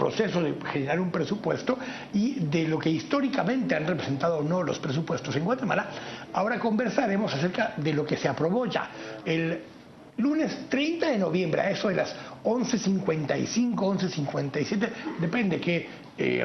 proceso de generar un presupuesto y de lo que históricamente han representado o no los presupuestos en Guatemala. Ahora conversaremos acerca de lo que se aprobó ya el lunes 30 de noviembre, a eso de las 11:55, 11:57, depende qué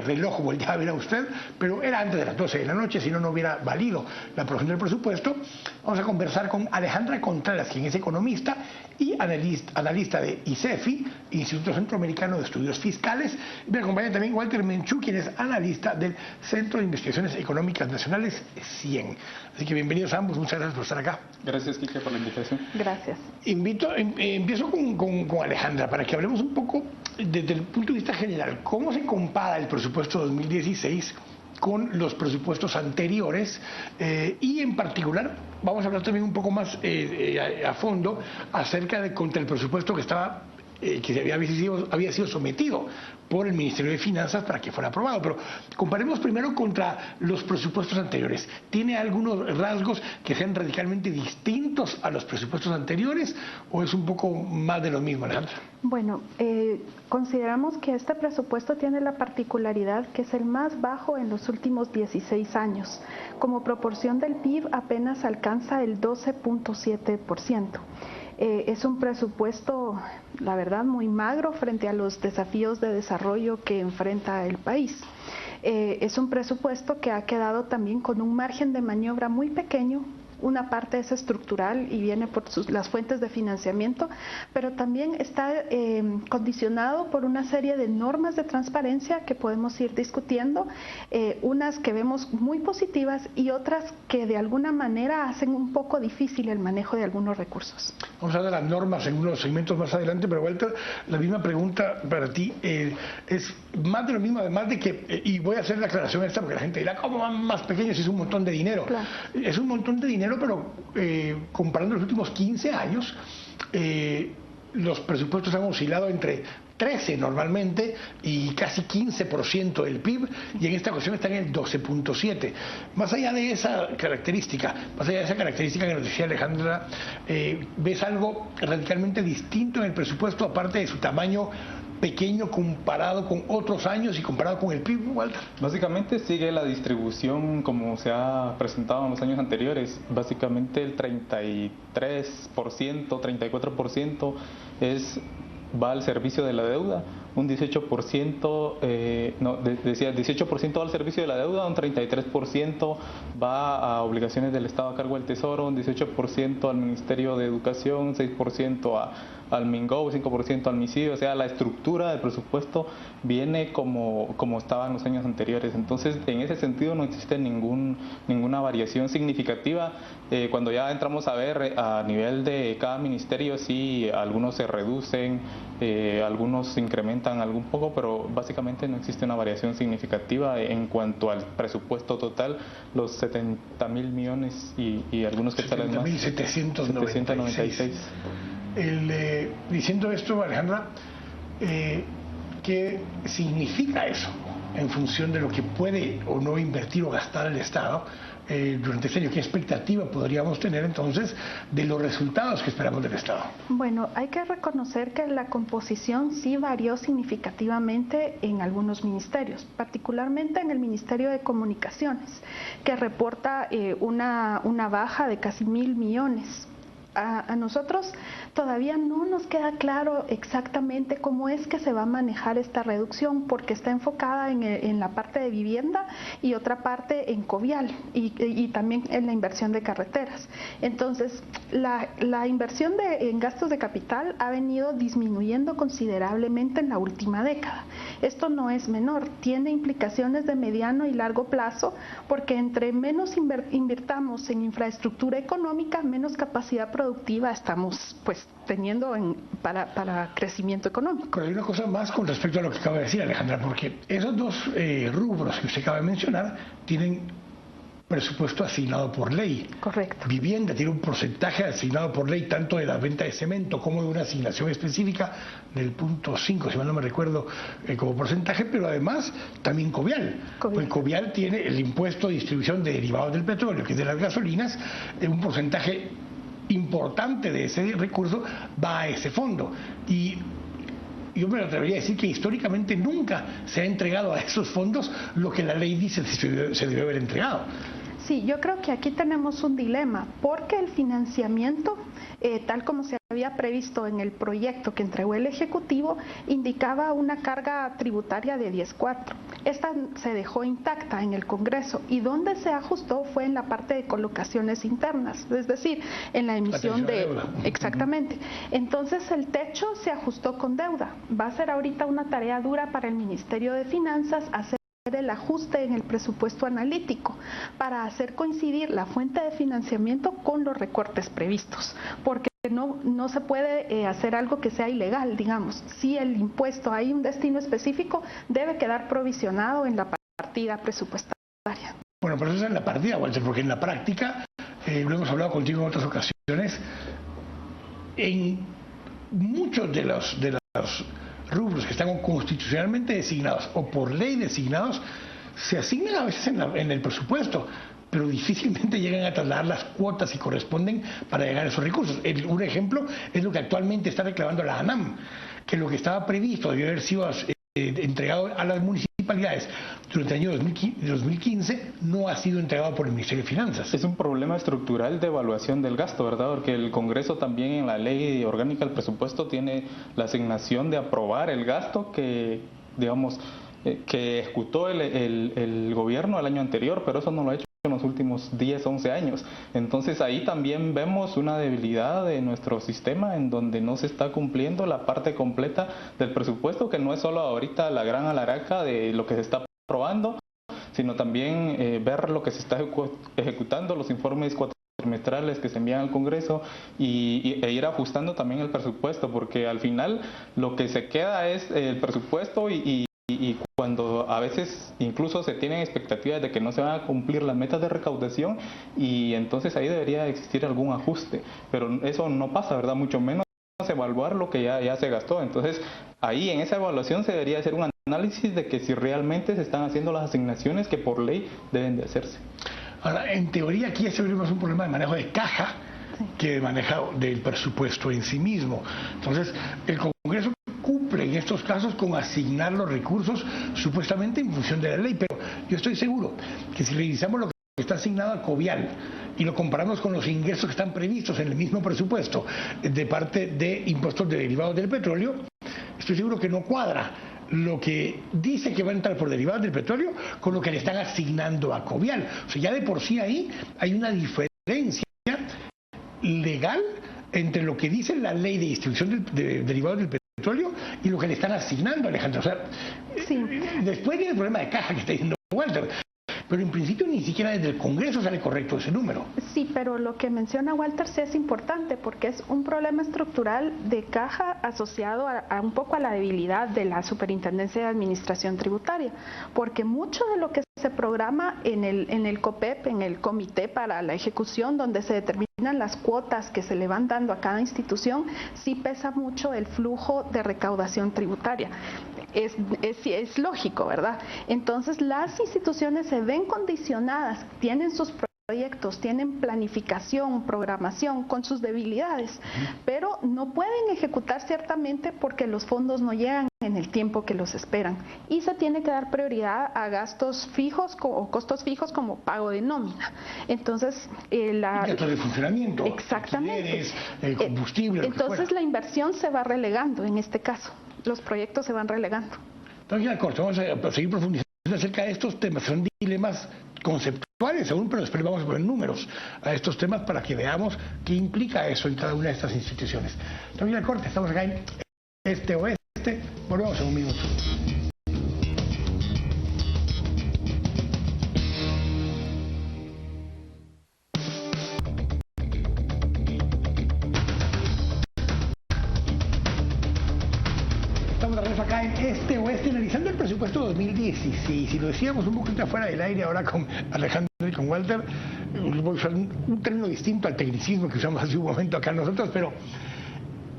reloj volteaba a ver a usted, pero era antes de las 12 de la noche, si no, no hubiera valido la aprobación del presupuesto. Vamos a conversar con Alejandra Contreras, quien es economista y analista de ICEFI, Instituto Centroamericano de Estudios Fiscales. Me acompaña también Walter Menchú, quien es analista del Centro de Investigaciones Económicas Nacionales, CIEN. Así que bienvenidos a ambos, muchas gracias por estar acá. Gracias, Quique, por la invitación. Gracias. Empiezo con Alejandra, para que hablemos un poco desde el punto de vista general. ¿Cómo se compara el presupuesto 2016 con los presupuestos anteriores? Y en particular, vamos a hablar también un poco más a fondo acerca de contra el presupuesto que estaba que había sido sometido por el Ministerio de Finanzas para que fuera aprobado. Pero comparemos primero contra los presupuestos anteriores. ¿Tiene algunos rasgos que sean radicalmente distintos a los presupuestos anteriores o es un poco más de lo mismo, Alejandra? Bueno, consideramos que este presupuesto tiene la particularidad que es el más bajo en los últimos 16 años. Como proporción del PIB apenas alcanza el 12.7%. Es un presupuesto, la verdad, muy magro frente a los desafíos de desarrollo que enfrenta el país. Es un presupuesto que ha quedado también con un margen de maniobra muy pequeño. Una parte es estructural y viene por las fuentes de financiamiento, pero también está condicionado por una serie de normas de transparencia que podemos ir discutiendo, unas que vemos muy positivas y otras que de alguna manera hacen un poco difícil el manejo de algunos recursos. Vamos a ver las normas en unos segmentos más adelante, pero Walter, la misma pregunta para ti. Es más de lo mismo, además de que, y voy a hacer la aclaración esta porque la gente dirá, ¿cómo van más pequeños? Es un montón de dinero. Claro. Es un montón de dinero, pero comparando los últimos 15 años, los presupuestos han oscilado entre 13 normalmente y casi 15% del PIB, y en esta ocasión están en el 12.7. Más allá de esa característica que nos decía Alejandra, ¿ves algo radicalmente distinto en el presupuesto, aparte de su tamaño pequeño comparado con otros años y comparado con el PIB, Walter? Básicamente sigue la distribución como se ha presentado en los años anteriores. Básicamente el 33%, 34% va al servicio de la deuda, un 18%, 18% va al servicio de la deuda, un 33% va a obligaciones del Estado a cargo del Tesoro, un 18% al Ministerio de Educación, 6% al MINGOV, 5% al MISID. O sea, la estructura del presupuesto viene como estaba en los años anteriores. Entonces, en ese sentido no existe ninguna variación significativa. Cuando ya entramos a ver a nivel de cada ministerio, sí, algunos se reducen, algunos se incrementan algún poco, pero básicamente no existe una variación significativa en cuanto al presupuesto total, los 70.000 millones y algunos que salen más. 70.796. Diciendo esto, Alejandra, ¿qué significa eso en función de lo que puede o no invertir o gastar el Estado durante este año? ¿Qué expectativa podríamos tener entonces de los resultados que esperamos del Estado? Bueno, hay que reconocer que la composición sí varió significativamente en algunos ministerios, particularmente en el Ministerio de Comunicaciones, que reporta una baja de casi 1.000 millones. A nosotros todavía no nos queda claro exactamente cómo es que se va a manejar esta reducción, porque está enfocada en la parte de vivienda y otra parte en Covial y también en la inversión de carreteras. Entonces, la inversión en gastos de capital ha venido disminuyendo considerablemente en la última década. Esto no es menor, tiene implicaciones de mediano y largo plazo, porque entre menos invirtamos en infraestructura económica, menos capacidad productiva estamos teniendo para crecimiento económico. Pero hay una cosa más con respecto a lo que acaba de decir Alejandra, porque esos dos rubros que usted acaba de mencionar tienen presupuesto asignado por ley. Correcto. Vivienda tiene un porcentaje asignado por ley tanto de la venta de cemento como de una asignación específica del 0.5, si mal no me recuerdo, como porcentaje, pero además también Covial. Pues Covial tiene el impuesto de distribución de derivados del petróleo, que es de las gasolinas, un porcentaje importante de ese recurso va a ese fondo. Y yo me atrevería a decir que históricamente nunca se ha entregado a esos fondos lo que la ley dice se debe haber entregado. Sí, yo creo que aquí tenemos un dilema, porque el financiamiento, tal como se había previsto en el proyecto que entregó el Ejecutivo, indicaba una carga tributaria de 10.4. Esta se dejó intacta en el Congreso y donde se ajustó fue en la parte de colocaciones internas, es decir, en la emisión de deuda. Exactamente. Entonces el techo se ajustó con deuda. Va a ser ahorita una tarea dura para el Ministerio de Finanzas hacer el ajuste en el presupuesto analítico para hacer coincidir la fuente de financiamiento con los recortes previstos, porque no se puede hacer algo que sea ilegal, digamos. Si el impuesto hay un destino específico, debe quedar provisionado en la partida presupuestaria. Bueno, pero eso es en la partida, Walter, porque en la práctica, lo hemos hablado contigo en otras ocasiones, en muchos de los rubros que están constitucionalmente designados o por ley designados, se asignan a veces en el presupuesto, pero difícilmente llegan a trasladar las cuotas que corresponden para llegar a esos recursos. Un ejemplo es lo que actualmente está reclamando la ANAM, que lo que estaba previsto debió haber sido entregado a las municipalidades durante el año 2015 no ha sido entregado por el Ministerio de Finanzas. Es un problema estructural de evaluación del gasto, ¿verdad? Porque el Congreso también en la ley orgánica del presupuesto tiene la asignación de aprobar el gasto que, digamos, que ejecutó el gobierno el año anterior, pero eso no lo ha hecho en los últimos 10, 11 años. Entonces ahí también vemos una debilidad de nuestro sistema en donde no se está cumpliendo la parte completa del presupuesto, que no es solo ahorita la gran alaraca de lo que se está aprobando, sino también ver lo que se está ejecutando, los informes cuatrimestrales que se envían al Congreso e ir ajustando también el presupuesto, porque al final lo que se queda es el presupuesto y cuando a veces incluso se tienen expectativas de que no se van a cumplir las metas de recaudación, y entonces ahí debería existir algún ajuste, pero eso no pasa, ¿verdad? Mucho menos evaluar lo que ya se gastó. Entonces ahí en esa evaluación se debería hacer un análisis de que si realmente se están haciendo las asignaciones que por ley deben de hacerse. Ahora, en teoría aquí se ve más un problema de manejo de caja que de manejo del presupuesto en sí mismo. Entonces el Congreso cumple en estos casos con asignar los recursos supuestamente en función de la ley, pero yo estoy seguro que si revisamos lo que está asignado a Covial y lo comparamos con los ingresos que están previstos en el mismo presupuesto de parte de impuestos derivados del petróleo, estoy seguro que no cuadra lo que dice que va a entrar por derivados del petróleo con lo que le están asignando a Covial. O sea, ya de por sí ahí hay una diferencia legal entre lo que dice la ley de distribución de derivados del petróleo y lo que le están asignando, Alejandra. O sea, sí. Después viene el problema de caja que está diciendo Walter, pero en principio ni siquiera desde el Congreso sale correcto ese número. Sí, pero lo que menciona Walter sí es importante porque es un problema estructural de caja asociado a un poco a la debilidad de la Superintendencia de Administración Tributaria, porque mucho de lo que se programa en el COPEP, en el Comité para la Ejecución, donde se determinan las cuotas que se le van dando a cada institución, sí pesa mucho el flujo de recaudación tributaria. Es lógico, ¿verdad? Entonces las instituciones se ven condicionadas, tienen sus proyectos, tienen planificación, programación con sus debilidades, pero no pueden ejecutar ciertamente porque los fondos no llegan en el tiempo que los esperan y se tiene que dar prioridad a gastos fijos o costos fijos como pago de nómina. Entonces, gastos de funcionamiento, exactamente, combustible. Entonces la inversión se va relegando en este caso, los proyectos se van relegando. Entonces, vamos a seguir profundizando acerca de estos temas. Son dilemas conceptuales aún, pero después vamos a poner números a estos temas para que veamos qué implica eso en cada una de estas instituciones. Entonces, al corte, estamos acá en Este Oeste. Volvemos en un minuto. Estamos de regreso acá en Este Oeste, analizando el presupuesto 2016. Y lo decíamos un poquito afuera del aire ahora con Alejandro y con Walter, voy a usar un término distinto al tecnicismo que usamos hace un momento acá nosotros, pero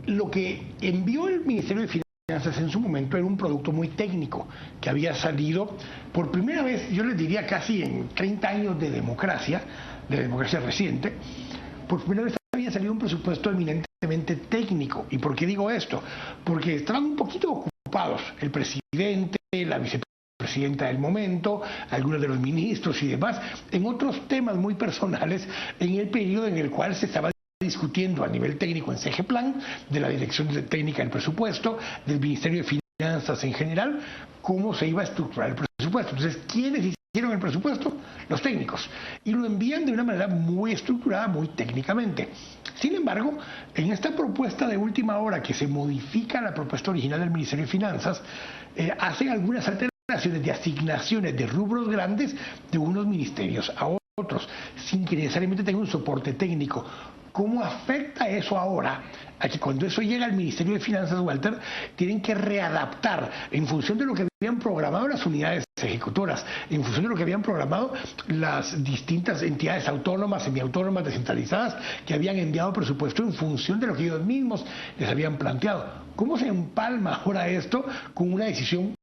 lo que envió el Ministerio de Finanzas en su momento era un producto muy técnico que había salido por primera vez, yo les diría casi en 30 años de democracia reciente. Por primera vez había salido un presupuesto eminentemente técnico. ¿Y por qué digo esto? Porque estaban un poquito ocupados el presidente, la vicepresidenta del momento, algunos de los ministros y demás, en otros temas muy personales en el periodo en el cual se estaba discutiendo a nivel técnico en CGPLAN, de la Dirección Técnica del Presupuesto, del Ministerio de Finanzas en general, cómo se iba a estructurar el presupuesto. Entonces, ¿quiénes hicieron el presupuesto? Los técnicos. Y lo envían de una manera muy estructurada, muy técnicamente. Sin embargo, en esta propuesta de última hora que se modifica la propuesta original del Ministerio de Finanzas, hacen algunas alteraciones de asignaciones de rubros grandes de unos ministerios a otros, sin que necesariamente tenga un soporte técnico. ¿Cómo afecta eso ahora? A que cuando eso llega al Ministerio de Finanzas, Walter, tienen que readaptar en función de lo que habían programado las unidades ejecutoras, en función de lo que habían programado las distintas entidades autónomas, semiautónomas, descentralizadas, que habían enviado presupuesto en función de lo que ellos mismos les habían planteado. ¿Cómo se empalma ahora esto con una decisión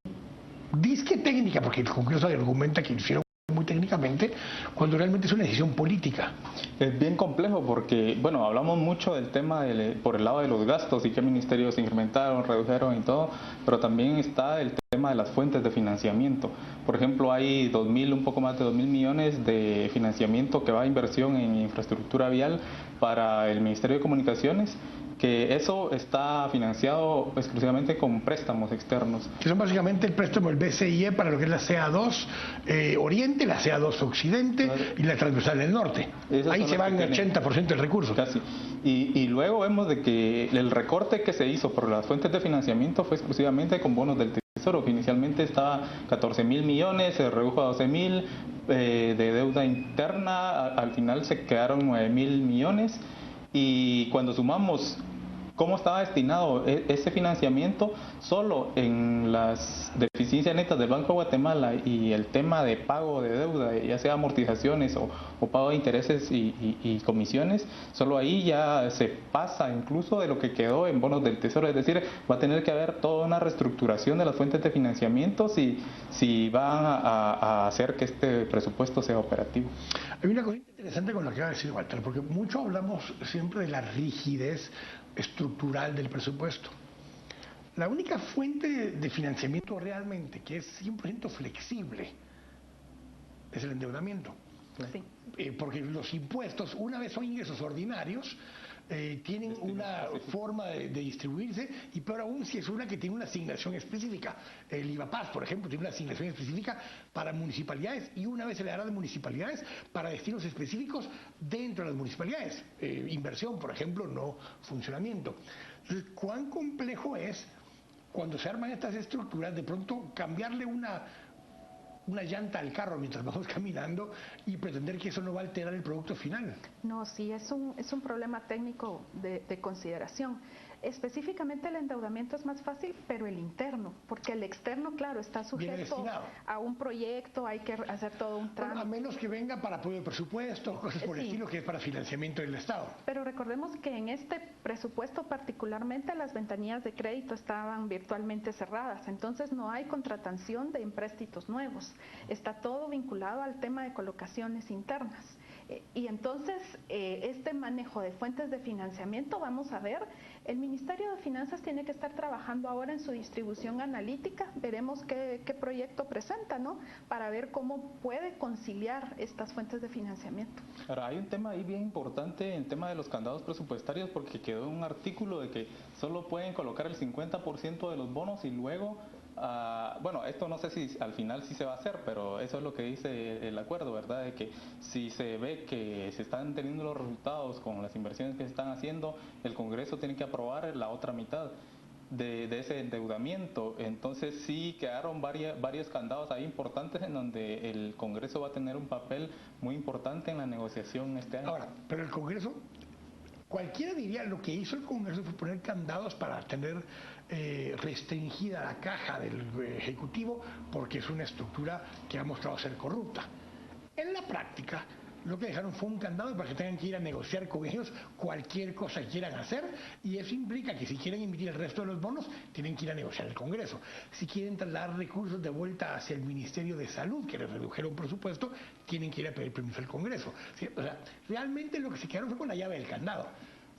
disque técnica? Porque el Congreso argumenta que lo hicieron muy técnicamente, cuando realmente es una decisión política. Es bien complejo porque, bueno, hablamos mucho del tema por el lado de los gastos y qué ministerios incrementaron, redujeron y todo, pero también está el tema de las fuentes de financiamiento. Por ejemplo, hay un poco más de 2.000 millones de financiamiento que va a inversión en infraestructura vial para el Ministerio de Comunicaciones, que eso está financiado exclusivamente con préstamos externos. Que son básicamente el préstamo del BCIE para lo que es la CA2 Oriente, la CA2 Occidente y la Transversal del Norte. Ahí se van el 80% del recurso. Casi. Y luego vemos de que el recorte que se hizo por las fuentes de financiamiento fue exclusivamente con bonos del Tesoro, que inicialmente estaba 14.000 millones, se redujo a 12.000 de deuda interna, al final se quedaron 9.000 millones. Y cuando sumamos cómo estaba destinado ese financiamiento, solo en las deficiencias netas del Banco de Guatemala y el tema de pago de deuda, ya sea amortizaciones o pago de intereses y comisiones, solo ahí ya se pasa incluso de lo que quedó en bonos del Tesoro. Es decir, va a tener que haber toda una reestructuración de las fuentes de financiamiento si van a hacer que este presupuesto sea operativo. Hay una cosa interesante con lo que acaba de decir Walter, porque mucho hablamos siempre de la rigidez estructural del presupuesto. La única fuente de financiamiento realmente que es 100% flexible es el endeudamiento. Sí. Porque los impuestos, una vez son ingresos ordinarios, tienen una forma de distribuirse, y peor aún si es una que tiene una asignación específica. El IVAPAS, por ejemplo, tiene una asignación específica para municipalidades, y una vez se le dará de municipalidades para destinos específicos dentro de las municipalidades. Inversión, por ejemplo, no funcionamiento. Entonces, ¿cuán complejo es cuando se arman estas estructuras de pronto cambiarle una llanta al carro mientras vamos caminando y pretender que eso no va a alterar el producto final? No, sí, es un problema técnico de consideración. Específicamente el endeudamiento es más fácil, pero el interno, porque el externo, claro, está sujeto a un proyecto, hay que hacer todo un trámite. A menos que venga para apoyo de presupuesto, cosas por el estilo, que es para financiamiento del Estado. Pero recordemos que en este presupuesto particularmente las ventanillas de crédito estaban virtualmente cerradas, entonces no hay contratación de empréstitos nuevos, está todo vinculado al tema de colocaciones internas. Y entonces este manejo de fuentes de financiamiento, vamos a ver, el Ministerio de Finanzas tiene que estar trabajando ahora en su distribución analítica, veremos qué proyecto presenta, ¿no? Para ver cómo puede conciliar estas fuentes de financiamiento. Ahora, hay un tema ahí bien importante, el tema de los candados presupuestarios, porque quedó un artículo de que solo pueden colocar el 50% de los bonos y luego... bueno, esto no sé si al final sí se va a hacer, pero eso es lo que dice el acuerdo, ¿verdad? De que si se ve que se están teniendo los resultados con las inversiones que se están haciendo, el Congreso tiene que aprobar la otra mitad de ese endeudamiento. Entonces sí quedaron varios candados ahí importantes en donde el Congreso va a tener un papel muy importante en la negociación este año. Ahora, pero el Congreso... Cualquiera diría, lo que hizo el Congreso fue poner candados para tener restringida la caja del Ejecutivo, porque es una estructura que ha mostrado ser corrupta. En la práctica, lo que dejaron fue un candado para que tengan que ir a negociar con ellos cualquier cosa que quieran hacer, y eso implica que si quieren emitir el resto de los bonos, tienen que ir a negociar el Congreso. Si quieren trasladar recursos de vuelta hacia el Ministerio de Salud, que les redujeron presupuesto, tienen que ir a pedir permiso al Congreso. ¿Sí? O sea, realmente lo que se quedaron fue con la llave del candado.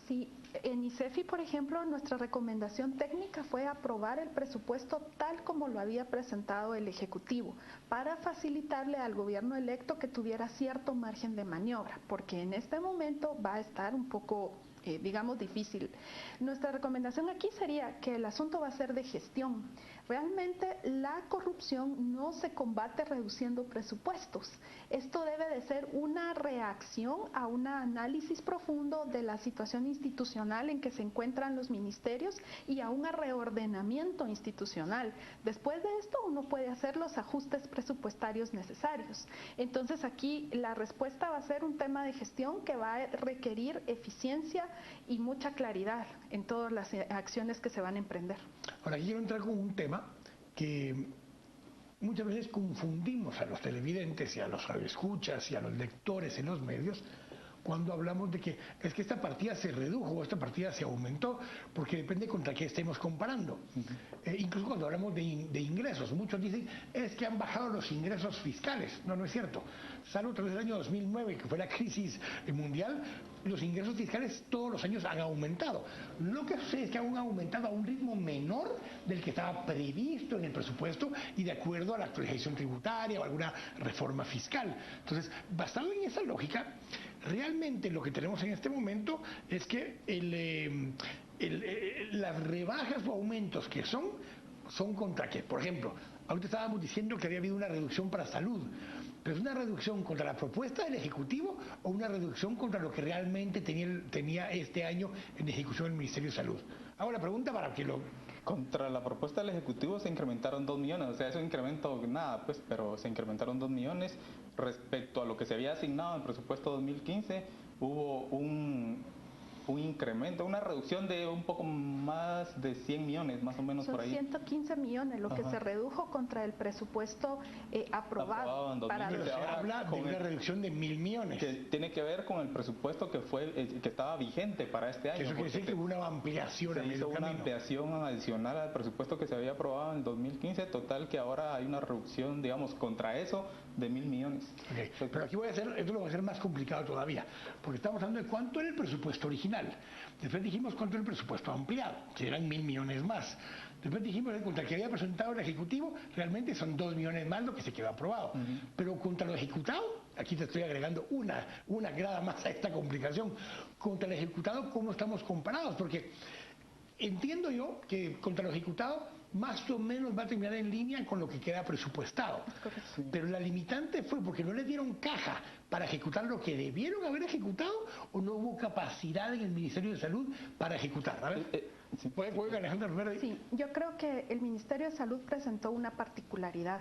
Sí, en ICEFI, por ejemplo, nuestra recomendación técnica fue aprobar el presupuesto tal como lo había presentado el Ejecutivo, para facilitarle al gobierno electo que tuviera cierto margen de maniobra, porque en este momento va a estar un poco digamos, difícil. Nuestra recomendación aquí sería que el asunto va a ser de gestión. Realmente la corrupción no se combate reduciendo presupuestos. Esto debe de ser una reacción a un análisis profundo de la situación institucional en que se encuentran los ministerios y a un reordenamiento institucional. Después de esto uno puede hacer los ajustes presupuestarios necesarios. Entonces aquí la respuesta va a ser un tema de gestión que va a requerir eficiencia y mucha claridad en todas las acciones que se van a emprender. Ahora, quiero entrar con un tema que muchas veces confundimos a los televidentes y a los radioescuchas y a los lectores en los medios cuando hablamos de que es que esta partida se redujo o esta partida se aumentó, porque depende contra qué estemos comparando. Incluso cuando hablamos de ingresos, muchos dicen es que han bajado los ingresos fiscales. No, no es cierto. Salvo a través del año 2009, que fue la crisis mundial, los ingresos fiscales todos los años han aumentado. Lo que sucede es que han aumentado a un ritmo menor del que estaba previsto en el presupuesto y de acuerdo a la actualización tributaria o alguna reforma fiscal. Entonces, basado en esa lógica, realmente lo que tenemos en este momento es que las rebajas o aumentos que son contra qué. Por ejemplo, ahorita estábamos diciendo que había habido una reducción para salud, pero ¿es una reducción contra la propuesta del Ejecutivo o una reducción contra lo que realmente tenía este año en ejecución el Ministerio de Salud? Hago la pregunta para que lo... Contra la propuesta del Ejecutivo se incrementaron 2 millones, o sea, es un incremento nada, pues, pero se incrementaron 2 millones. Respecto a lo que se había asignado en el presupuesto 2015, hubo un incremento, una reducción de un poco más de 100 millones, más o menos. Son por ahí. 115 millones, lo que se redujo contra el presupuesto aprobado. En 2015. Se habla de una reducción de 1.000 millones. Que tiene que ver con el presupuesto que estaba vigente para este año. Eso quiere decir que hubo una ampliación. Se hizo una ampliación adicional al presupuesto que se había aprobado en el 2015, total que ahora hay una reducción, digamos, contra eso de 1.000 millones. Okay. Pero aquí esto lo voy a hacer más complicado todavía, porque estamos hablando de cuánto era el presupuesto original. Después dijimos cuánto era el presupuesto ampliado, que eran 1.000 millones más. Después dijimos que contra el que había presentado el Ejecutivo, realmente son 2 millones más lo que se quedó aprobado. Pero contra lo ejecutado, aquí te estoy agregando una grada más a esta complicación. Contra el ejecutado, ¿cómo estamos comparados? Porque entiendo yo que contra lo ejecutado más o menos va a terminar en línea con lo que queda presupuestado. Correcto. Pero la limitante fue porque no le dieron caja para ejecutar lo que debieron haber ejecutado o no hubo capacidad en el Ministerio de Salud para ejecutar. A ver, ¿puede Alejandra Rivera? Sí, yo creo que el Ministerio de Salud presentó una particularidad.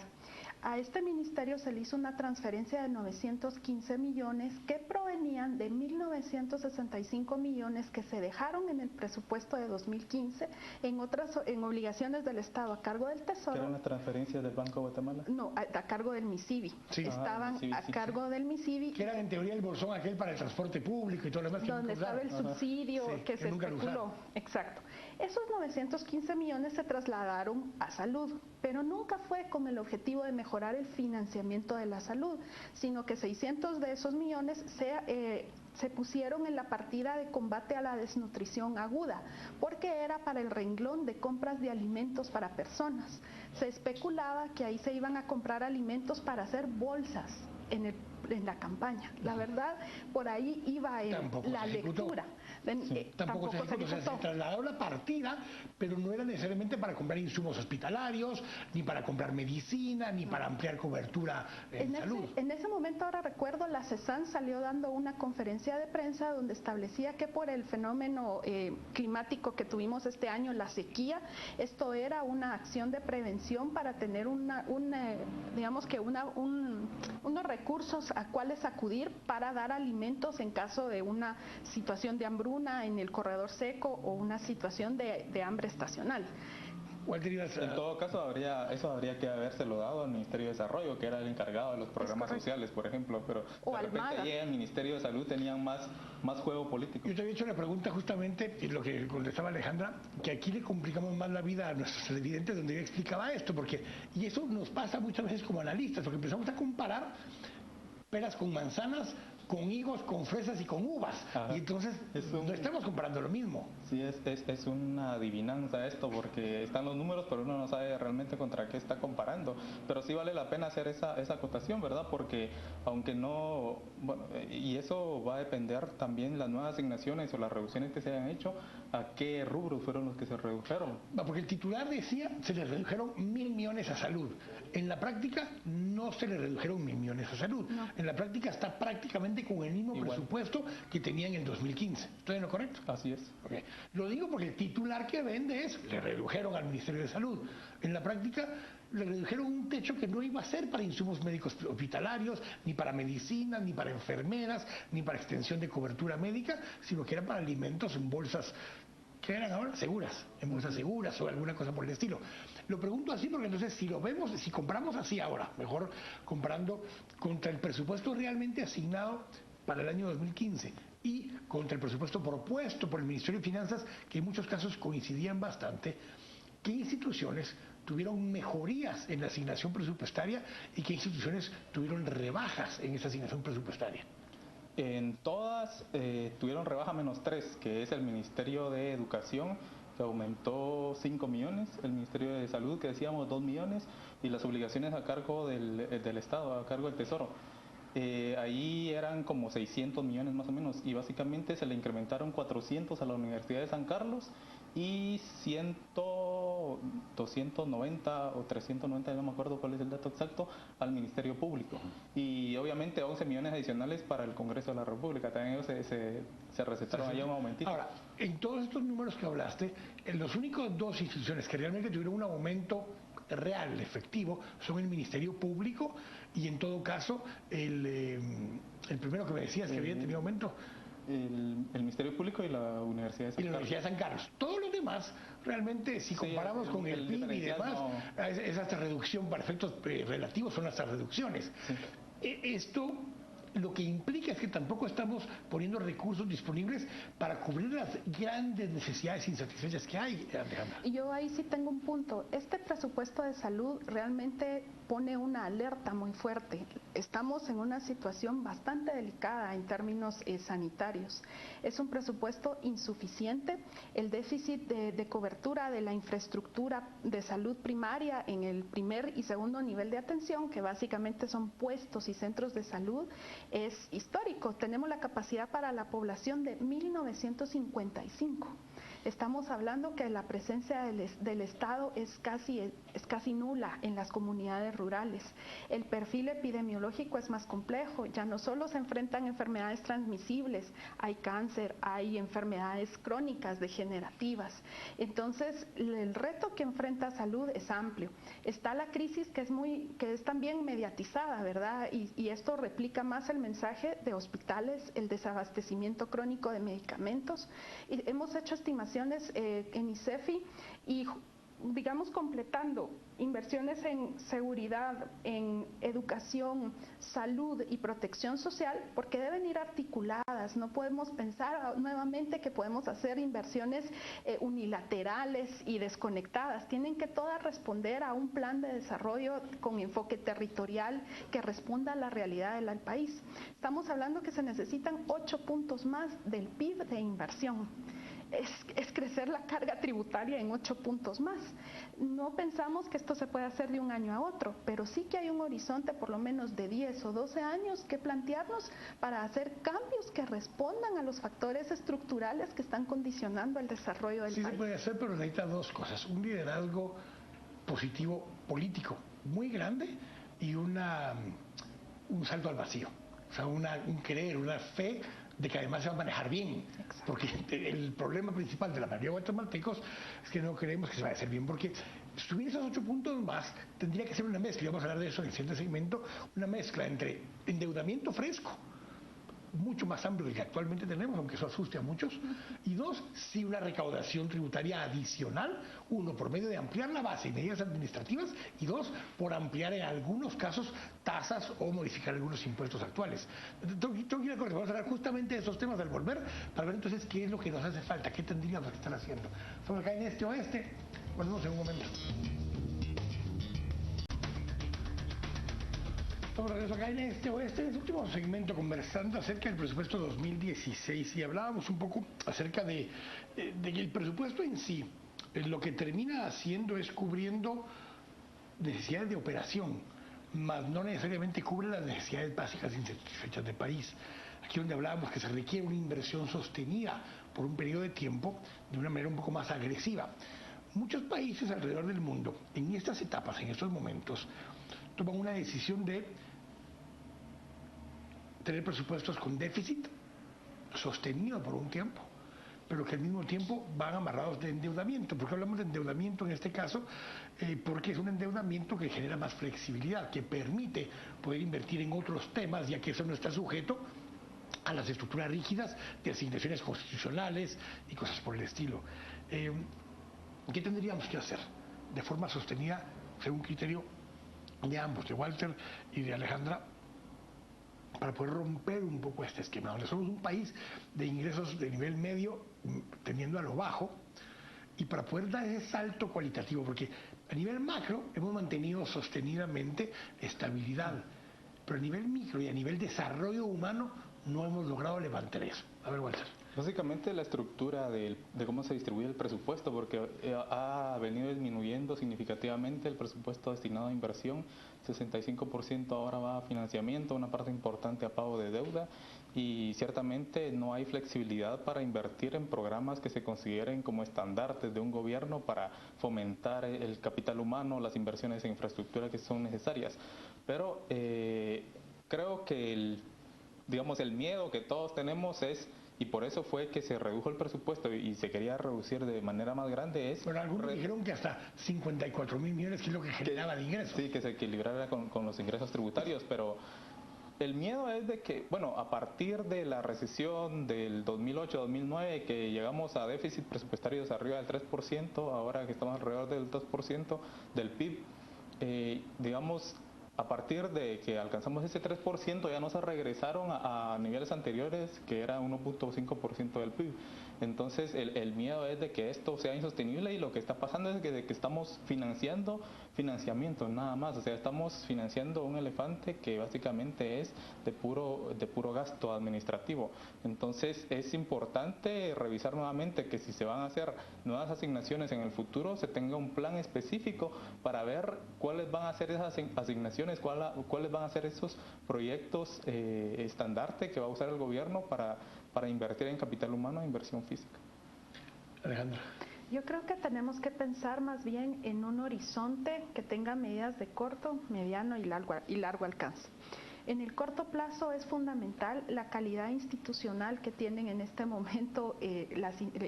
A este ministerio se le hizo una transferencia de 915 millones que provenían de 1.965 millones que se dejaron en el presupuesto de 2015 en obligaciones del Estado a cargo del Tesoro. ¿Eran las transferencias del Banco de Guatemala? No, a cargo del MISIBI. Sí. Estaban a cargo del MISIBI. Que era en teoría el bolsón aquel para el transporte público y todo lo demás. Donde estaba el subsidio que se especuló. Exacto. Esos 915 millones se trasladaron a salud, pero nunca fue con el objetivo de mejorar el financiamiento de la salud, sino que 600 de esos millones se pusieron en la partida de combate a la desnutrición aguda, porque era para el renglón de compras de alimentos para personas. Se especulaba que ahí se iban a comprar alimentos para hacer bolsas en la campaña. La verdad, por ahí iba la lectura. Tampoco se ejecutó. O sea, se trasladó la partida, pero no era necesariamente para comprar insumos hospitalarios, ni para comprar medicina, ni para ampliar cobertura en salud. En ese momento, ahora recuerdo, la CESAN salió dando una conferencia de prensa donde establecía que por el fenómeno climático que tuvimos este año, la sequía, esto era una acción de prevención para tener digamos que unos recursos a cuáles acudir para dar alimentos en caso de una situación de hambruna en el corredor seco o una situación de hambre estacional. En todo caso, eso habría que habérselo dado al Ministerio de Desarrollo, que era el encargado de los programas sociales, por ejemplo, pero o de repente allí en el Ministerio de Salud tenían más juego político. Yo te había hecho una pregunta justamente, y lo que contestaba Alejandra, que aquí le complicamos más la vida a nuestros televidentes donde yo explicaba esto, y eso nos pasa muchas veces como analistas, porque empezamos a comparar peras con manzanas con higos, con fresas y con uvas. Ajá. Y entonces no estamos comprando lo mismo. Sí, es una adivinanza esto, porque están los números, pero uno no sabe realmente contra qué está comparando. Pero sí vale la pena hacer esa acotación, ¿verdad? Porque aunque no, bueno, y eso va a depender también las nuevas asignaciones o las reducciones que se hayan hecho, a qué rubros fueron los que se redujeron. Porque el titular decía, se le redujeron 1.000 millones a salud. En la práctica no se le redujeron 1.000 millones a salud. No. En la práctica está prácticamente con el mismo presupuesto que tenía en el 2015. ¿Estoy en lo correcto? Así es. Okay. Lo digo porque el titular que vende es, le redujeron al Ministerio de Salud. En la práctica le redujeron un techo que no iba a ser para insumos médicos hospitalarios, ni para medicinas, ni para enfermeras, ni para extensión de cobertura médica, sino que era para alimentos en bolsas que eran ahora seguras, en bolsas seguras o alguna cosa por el estilo. Lo pregunto así porque entonces si lo vemos, si compramos así ahora, mejor comprando contra el presupuesto realmente asignado para el año 2015 y contra el presupuesto propuesto por el Ministerio de Finanzas, que en muchos casos coincidían bastante, ¿qué instituciones tuvieron mejorías en la asignación presupuestaria y qué instituciones tuvieron rebajas en esa asignación presupuestaria? En todas tuvieron rebaja -3, que es el Ministerio de Educación, que aumentó 5 millones, el Ministerio de Salud, que decíamos 2 millones, y las obligaciones a cargo del Estado, a cargo del Tesoro. Ahí eran como 600 millones más o menos, y básicamente se le incrementaron 400 a la Universidad de San Carlos y 290 o 390, no me acuerdo cuál es el dato exacto, al Ministerio Público. Y obviamente 11 millones adicionales para el Congreso de la República. También ellos se recetaron allá un aumentito. Ahora, en todos estos números que hablaste, los únicos dos instituciones que realmente tuvieron un aumento real, efectivo, son el Ministerio Público y en todo caso el primero que me decías que había tenido aumento. El Ministerio Público y la Universidad de San Carlos. Y la Universidad de San Carlos. Todos los demás, realmente, si comparamos con el PIB y demás, no. Es hasta reducción, para efectos relativos son hasta reducciones. Sí. Esto lo que implica es que tampoco estamos poniendo recursos disponibles para cubrir las grandes necesidades insatisfechas que hay, Alejandra. Y yo ahí sí tengo un punto. Este presupuesto de salud realmente pone una alerta muy fuerte. Estamos en una situación bastante delicada en términos sanitarios. Es un presupuesto insuficiente. El déficit de cobertura de la infraestructura de salud primaria en el primer y segundo nivel de atención, que básicamente son puestos y centros de salud, es histórico. Tenemos la capacidad para la población de 1955. Estamos hablando que la presencia del Estado es casi nula en las comunidades rurales. El perfil epidemiológico es más complejo. Ya no solo se enfrentan enfermedades transmisibles, hay cáncer, hay enfermedades crónicas degenerativas. Entonces, el reto que enfrenta salud es amplio. Está la crisis que es también mediatizada, ¿verdad? Y esto replica más el mensaje de hospitales, el desabastecimiento crónico de medicamentos. Y hemos hecho estimaciones en ICEFI y digamos completando inversiones en seguridad, en educación, salud y protección social, porque deben ir articuladas. No podemos pensar nuevamente que podemos hacer inversiones unilaterales y desconectadas. Tienen que todas responder a un plan de desarrollo con enfoque territorial que responda a la realidad del país. Estamos hablando que se necesitan 8 puntos más del PIB de inversión. Es crecer la carga tributaria en 8 puntos más. No pensamos que esto se puede hacer de un año a otro, pero sí que hay un horizonte por lo menos de 10 o 12 años que plantearnos para hacer cambios que respondan a los factores estructurales que están condicionando el desarrollo del país. Sí se puede hacer, pero necesita dos cosas: un liderazgo positivo político muy grande y un salto al vacío. O sea, un creer, una fe de que además se va a manejar bien. Exacto. Porque el problema principal de la mayoría de guatemaltecos es que no creemos que se vaya a hacer bien, porque subir esos 8 puntos más tendría que ser una mezcla, y vamos a hablar de eso en el siguiente segmento, una mezcla entre endeudamiento fresco, mucho más amplio del que actualmente tenemos, aunque eso asuste a muchos, y dos, sí una recaudación tributaria adicional, uno, por medio de ampliar la base y medidas administrativas, y dos, por ampliar en algunos casos tasas o modificar algunos impuestos actuales. Tengo que ir a corte, vamos a hablar justamente de esos temas al volver, para ver entonces qué es lo que nos hace falta, qué tendríamos que estar haciendo. Somos acá en Este Oeste, volvemos en un momento. Estamos de regreso acá en este oeste, en este último segmento, conversando acerca del presupuesto 2016 y hablábamos un poco acerca de que el presupuesto en sí lo que termina haciendo es cubriendo necesidades de operación, más no necesariamente cubre las necesidades básicas insatisfechas del país. Aquí donde hablábamos que se requiere una inversión sostenida por un periodo de tiempo de una manera un poco más agresiva. Muchos países alrededor del mundo, en estas etapas, en estos momentos, toman una decisión de tener presupuestos con déficit sostenido por un tiempo, pero que al mismo tiempo van amarrados de endeudamiento. ¿Por qué hablamos de endeudamiento en este caso? Porque es un endeudamiento que genera más flexibilidad, que permite poder invertir en otros temas, ya que eso no está sujeto a las estructuras rígidas de asignaciones constitucionales y cosas por el estilo. ¿Qué tendríamos que hacer de forma sostenida, según criterio de ambos, de Walter y de Alejandra, para poder romper un poco este esquema, donde somos un país de ingresos de nivel medio tendiendo a lo bajo, y para poder dar ese salto cualitativo, porque a nivel macro hemos mantenido sostenidamente estabilidad, pero a nivel micro y a nivel desarrollo humano no hemos logrado levantar eso. A ver, Walter. Básicamente la estructura de cómo se distribuye el presupuesto, porque ha venido disminuyendo significativamente el presupuesto destinado a inversión, 65% ahora va a financiamiento, una parte importante a pago de deuda, y ciertamente no hay flexibilidad para invertir en programas que se consideren como estandartes de un gobierno para fomentar el capital humano, las inversiones en infraestructura que son necesarias. Pero creo que el miedo que todos tenemos es, y por eso fue que se redujo el presupuesto y se quería reducir de manera más grande, es... Bueno, algunos dijeron que hasta 54.000 millones, que es lo que generaba de ingresos. Sí, que se equilibrara con los ingresos tributarios, pero el miedo es de que, bueno, a partir de la recesión del 2008-2009, que llegamos a déficit presupuestarios arriba del 3%, ahora que estamos alrededor del 2% del PIB, digamos... A partir de que alcanzamos ese 3%, ya no se regresaron a niveles anteriores, que era 1.5% del PIB. Entonces, el miedo es de que esto sea insostenible, y lo que está pasando es que estamos financiando financiamientos nada más. O sea, estamos financiando un elefante que básicamente es de puro gasto administrativo. Entonces, es importante revisar nuevamente que si se van a hacer nuevas asignaciones en el futuro, se tenga un plan específico para ver cuáles van a ser esas asignaciones, cuáles van a ser esos proyectos estandarte que va a usar el gobierno para invertir en capital humano e inversión física. Alejandra. Yo creo que tenemos que pensar más bien en un horizonte que tenga medidas de corto, mediano y largo alcance. En el corto plazo es fundamental la calidad institucional que tienen en este momento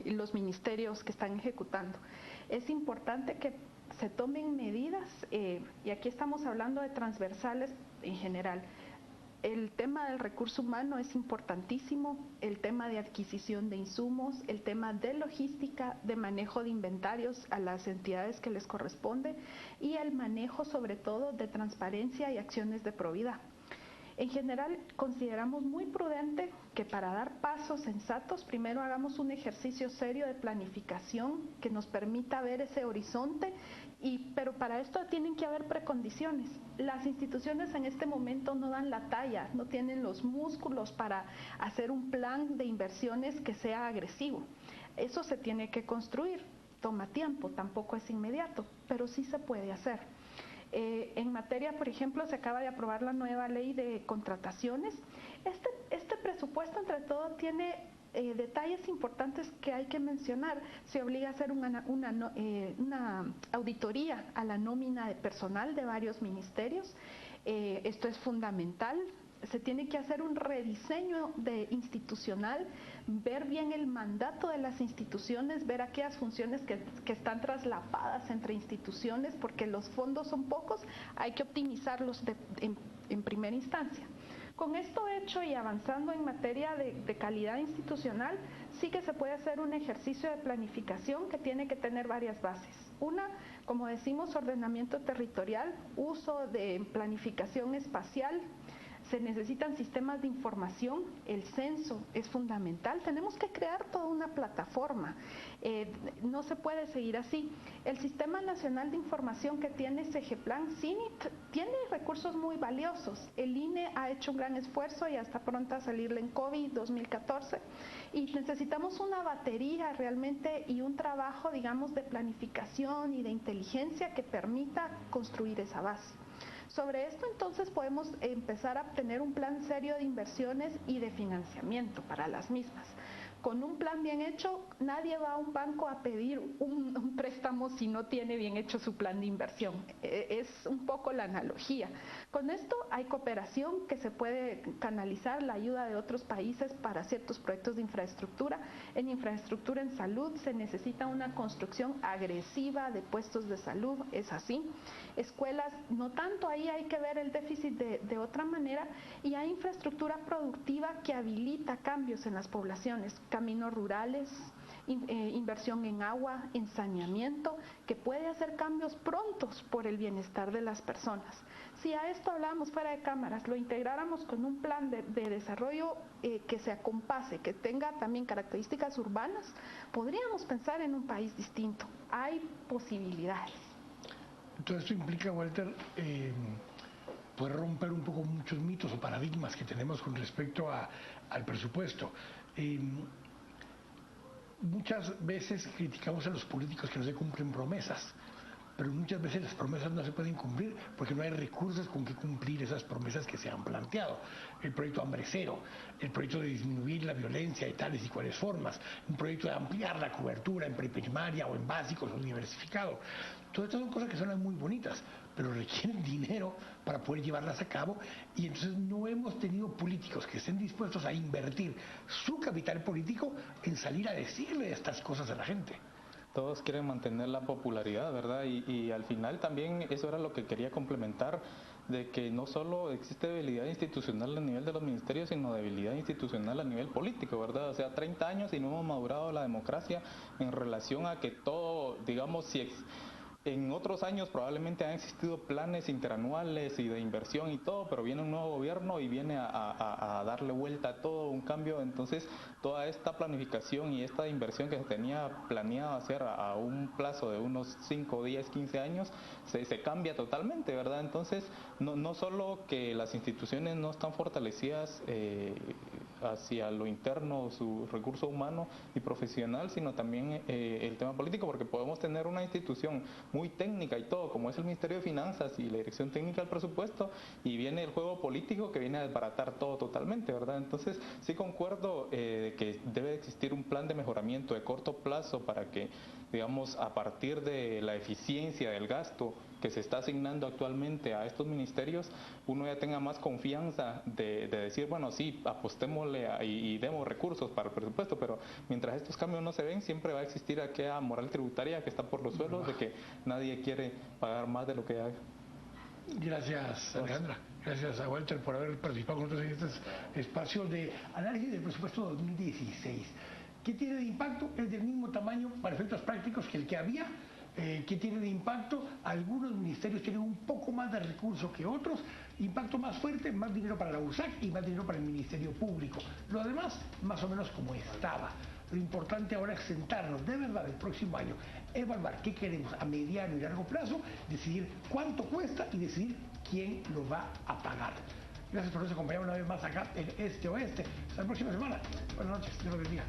los ministerios que están ejecutando. Es importante que se tomen medidas, y aquí estamos hablando de transversales en general. El tema del recurso humano es importantísimo, el tema de adquisición de insumos, el tema de logística, de manejo de inventarios a las entidades que les corresponde, y el manejo sobre todo de transparencia y acciones de probidad. En general, consideramos muy prudente que para dar pasos sensatos, primero hagamos un ejercicio serio de planificación que nos permita ver ese horizonte, pero para esto tienen que haber precondiciones. Las instituciones en este momento no dan la talla, no tienen los músculos para hacer un plan de inversiones que sea agresivo. Eso se tiene que construir, toma tiempo, tampoco es inmediato, pero sí se puede hacer. En materia, por ejemplo, se acaba de aprobar la nueva ley de contrataciones. Este presupuesto, entre todo, tiene detalles importantes que hay que mencionar. Se obliga a hacer una auditoría a la nómina de personal de varios ministerios. Esto es fundamental. Se tiene que hacer un rediseño institucional, ver bien el mandato de las instituciones, ver aquellas funciones que están traslapadas entre instituciones, porque los fondos son pocos, hay que optimizarlos en primera instancia. Con esto hecho y avanzando en materia de calidad institucional, sí que se puede hacer un ejercicio de planificación que tiene que tener varias bases. Una, como decimos, ordenamiento territorial, uso de planificación espacial. Se necesitan sistemas de información, el censo es fundamental, tenemos que crear toda una plataforma, no se puede seguir así. El Sistema Nacional de Información que tiene Segeplan, CINIT, tiene recursos muy valiosos. El INE ha hecho un gran esfuerzo y está pronta a salirle en COVID 2014 y necesitamos una batería realmente y un trabajo, digamos, de planificación y de inteligencia que permita construir esa base. Sobre esto entonces podemos empezar a tener un plan serio de inversiones y de financiamiento para las mismas. Con un plan bien hecho, nadie va a un banco a pedir un préstamo si no tiene bien hecho su plan de inversión. Es un poco la analogía. Con esto hay cooperación que se puede canalizar la ayuda de otros países para ciertos proyectos de infraestructura. En infraestructura en salud se necesita una construcción agresiva de puestos de salud, es así. Escuelas, no tanto, ahí hay que ver el déficit de otra manera, y hay infraestructura productiva que habilita cambios en las poblaciones. Caminos rurales, inversión en agua, en saneamiento, que puede hacer cambios prontos por el bienestar de las personas. Si a esto hablábamos fuera de cámaras, lo integráramos con un plan de desarrollo que se acompase, que tenga también características urbanas, podríamos pensar en un país distinto. Hay posibilidades. Todo esto implica, Walter, poder romper un poco muchos mitos o paradigmas que tenemos con respecto al presupuesto. Muchas veces criticamos a los políticos que no se cumplen promesas, pero muchas veces las promesas no se pueden cumplir porque no hay recursos con que cumplir esas promesas que se han planteado. El proyecto Hambre Cero, el proyecto de disminuir la violencia de tales y cuales formas, un proyecto de ampliar la cobertura en preprimaria o en básicos o diversificado. Todas estas son cosas que suenan muy bonitas, pero requieren dinero para poder llevarlas a cabo, y entonces no hemos tenido políticos que estén dispuestos a invertir su capital político en salir a decirle estas cosas a la gente. Todos quieren mantener la popularidad, ¿verdad? Y al final también eso era lo que quería complementar, de que no solo existe debilidad institucional a nivel de los ministerios, sino debilidad institucional a nivel político, ¿verdad? O sea, 30 años y no hemos madurado la democracia en relación a que todo, digamos, si en otros años probablemente han existido planes interanuales y de inversión y todo, pero viene un nuevo gobierno y viene a darle vuelta a todo, un cambio. Entonces toda esta planificación y esta inversión que se tenía planeado hacer a un plazo de unos 5, 10, 15 años se cambia totalmente, ¿verdad? Entonces no solo que las instituciones no están fortalecidas hacia lo interno, su recurso humano y profesional, sino también el tema político, porque podemos tener una institución muy técnica y todo, como es el Ministerio de Finanzas y la Dirección Técnica del Presupuesto, y viene el juego político que viene a desbaratar todo totalmente, ¿verdad? Entonces sí concuerdo que debe existir un plan de mejoramiento de corto plazo para que, digamos, a partir de la eficiencia del gasto que se está asignando actualmente a estos ministerios, uno ya tenga más confianza de decir, bueno, sí, apostémosle y demos recursos para el presupuesto, pero mientras estos cambios no se ven, siempre va a existir aquella moral tributaria que está por los suelos, de que nadie quiere pagar más de lo que hay. Gracias, Alejandra. Gracias a Walter por haber participado con nosotros en este espacio de análisis del presupuesto 2016. ¿Qué tiene de impacto? Es del mismo tamaño para efectos prácticos que el que había. ¿Qué tiene de impacto? Algunos ministerios tienen un poco más de recursos que otros, impacto más fuerte, más dinero para la USAC y más dinero para el Ministerio Público. Lo demás, más o menos como estaba. Lo importante ahora es sentarnos de verdad el próximo año, evaluar qué queremos a mediano y largo plazo, decidir cuánto cuesta y decidir quién lo va a pagar. Gracias por habernos acompañado una vez más acá en Este Oeste. Hasta la próxima semana. Buenas noches. Dios los bendiga.